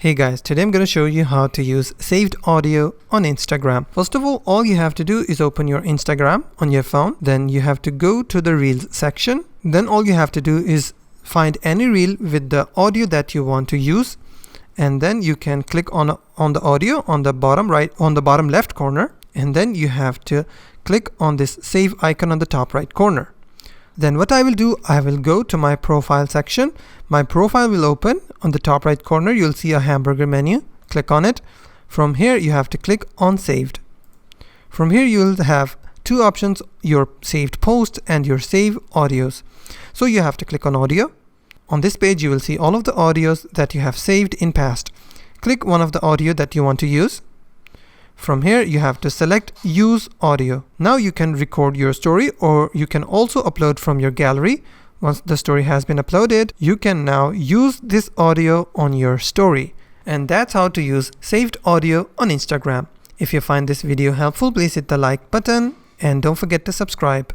Hey guys, today I'm going to show you how to use saved audio on Instagram. First of all you have to do is open your Instagram on your phone. Then you have to go to the Reels section. Then all you have to do is find any reel with the audio that you want to use. And then you can click on the audio on the bottom right, on the bottom left corner. And then you have to click on this save icon on the top right corner. Then what I will do, I will go to my profile section. My profile will open. On the top right corner, you'll see a hamburger menu. Click on it. From here, you have to click on saved. From here, you'll have two options, your saved post and your save audios. So you have to click on audio. On this page, you will see all of the audios that you have saved in past. Click one of the audio that you want to use. From here, you have to select use audio. Now you can record your story, or you can also upload from your gallery. Once the story has been uploaded, you can now use this audio on your story. And that's how to use saved audio on Instagram. If you find this video helpful, please hit the like button and don't forget to subscribe.